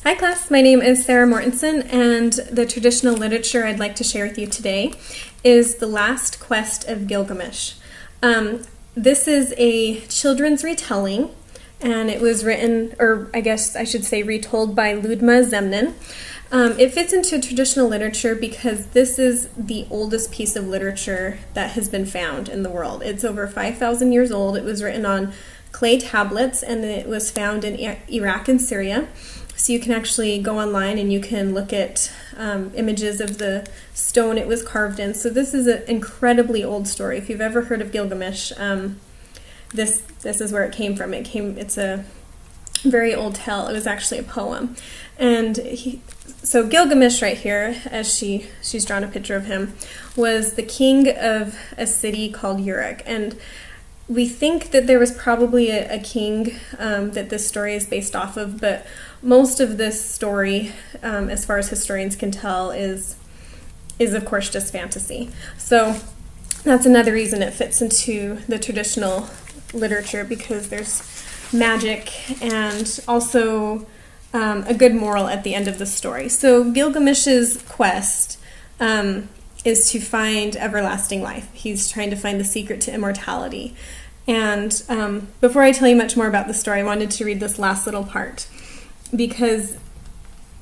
Hi class, my name is Sarah Mortensen, and the traditional literature I'd like to share with you today is The Last Quest of Gilgamesh. This is a children's retelling, and it was written, or I guess I should say retold, by Ludma Zemnin. It fits into traditional literature because this is the oldest piece of literature that has been found in the world. It's over 5,000 years old. It was written on clay tablets, and it was found in Iraq and Syria. So you can actually go online and you can look at images of the stone it was carved in. So this is an incredibly old story. If you've ever heard of Gilgamesh, this is where it came from. It's a very old tale. It was actually a poem. And so Gilgamesh right here, as she's drawn a picture of him, was the king of a city called Uruk. And we think that there was probably a king that this story is based off of, but most of this story, as far as historians can tell, is of course just fantasy. So that's another reason it fits into the traditional literature, because there's magic and also a good moral at the end of the story. So Gilgamesh's quest is to find everlasting life. He's trying to find the secret to immortality. And before I tell you much more about the story, I wanted to read this last little part, because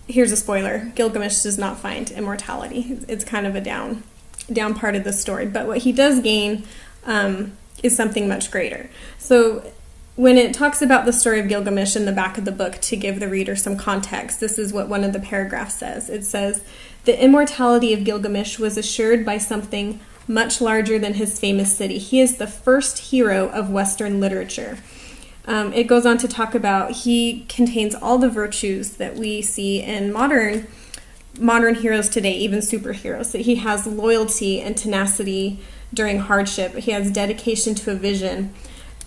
here's a spoiler: Gilgamesh does not find immortality. It's kind of a down part of the story. But what he does gain is something much greater. So when it talks about the story of Gilgamesh in the back of the book, to give the reader some context, this is what one of the paragraphs says. It says, "The immortality of Gilgamesh was assured by something much larger than his famous city. He is the first hero of Western literature." It goes on to talk about he contains all the virtues that we see in modern heroes today, even superheroes. So he has loyalty and tenacity during hardship. He has dedication to a vision,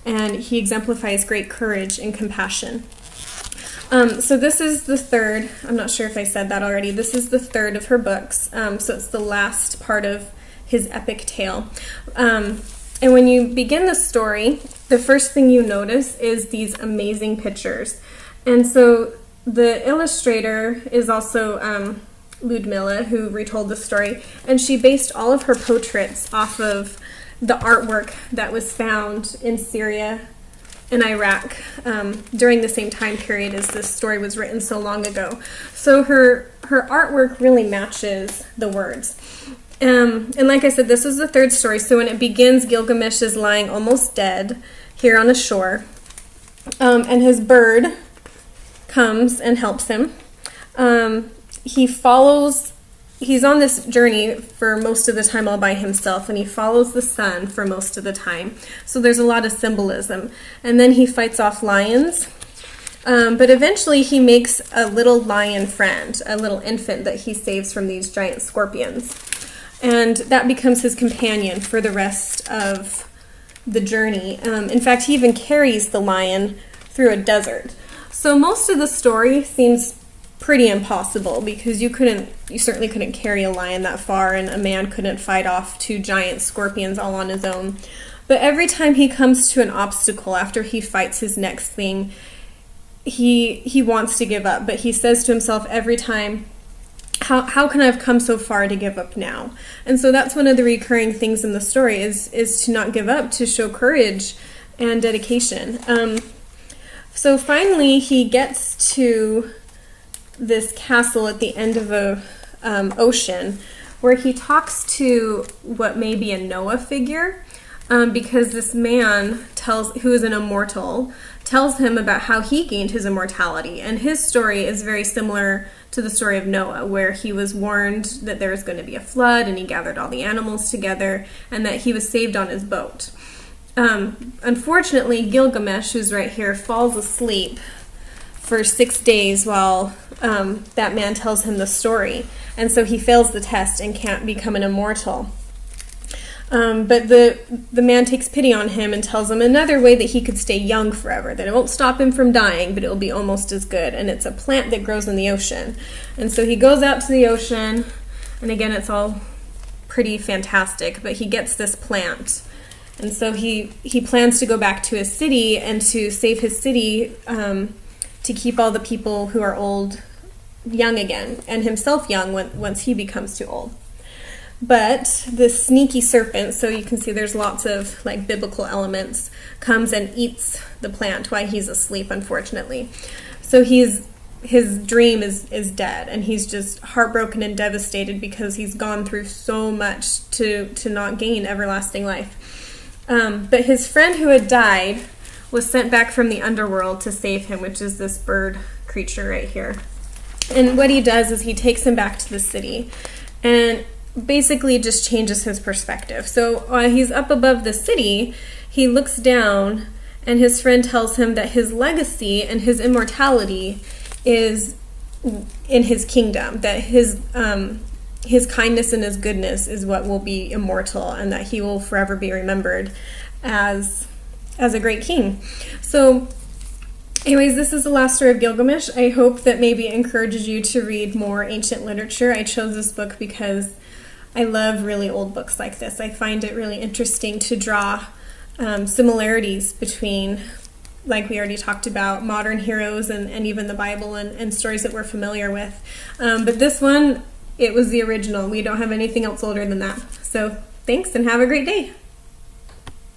and he exemplifies great courage and compassion. So this is the third. I'm not sure if I said that already. This is the third of her books. So it's the last part of his epic tale. And when you begin the story, the first thing you notice is these amazing pictures. And so the illustrator is also Ludmilla, who retold the story, and she based all of her portraits off of the artwork that was found in Syria and Iraq during the same time period as this story was written so long ago. So her artwork really matches the words. And like I said, this is the third story. So when it begins, Gilgamesh is lying almost dead here on a shore. And his bird comes and helps him. He's on this journey for most of the time all by himself, and he follows the sun for most of the time. So there's a lot of symbolism. And then he fights off lions. But eventually he makes a little lion friend, a little infant that he saves from these giant scorpions. And that becomes his companion for the rest of the journey. In fact, he even carries the lion through a desert. So most of the story seems pretty impossible, because you certainly couldn't carry a lion that far, and a man couldn't fight off 2 giant scorpions all on his own. But every time he comes to an obstacle after he fights his next thing, he wants to give up. But he says to himself every time, How can I have come so far to give up now? And so that's one of the recurring things in the story is to not give up, to show courage and dedication. So finally he gets to this castle at the end of a ocean, where he talks to what may be a Noah figure, because this man who is an immortal tells him about how he gained his immortality. And his story is very similar to the story of Noah, where he was warned that there was going to be a flood, and he gathered all the animals together, and that he was saved on his boat. Unfortunately, Gilgamesh, who's right here, falls asleep for 6 days while that man tells him the story. And so he fails the test and can't become an immortal. But the man takes pity on him and tells him another way that he could stay young forever, that it won't stop him from dying, but it will be almost as good. And it's a plant that grows in the ocean. And so he goes out to the ocean, and again, it's all pretty fantastic, but he gets this plant. And so he plans to go back to his city and to save his city, to keep all the people who are old young again, and himself young once he becomes too old. But the sneaky serpent, so you can see there's lots of like biblical elements, comes and eats the plant while he's asleep, unfortunately. So his dream is dead, and he's just heartbroken and devastated because he's gone through so much to not gain everlasting life. But his friend who had died was sent back from the underworld to save him, which is this bird creature right here. And what he does is he takes him back to the city and basically just changes his perspective. So while he's up above the city, he looks down, and his friend tells him that his legacy and his immortality is in his kingdom, that his kindness and his goodness is what will be immortal, and that he will forever be remembered as a great king. So anyways, this is the last story of Gilgamesh. I hope that maybe it encourages you to read more ancient literature. I chose this book because I love really old books like this. I find it really interesting to draw similarities between, like we already talked about, modern heroes and even the Bible and stories that we're familiar with. But this one, it was the original. We don't have anything else older than that. So thanks, and have a great day.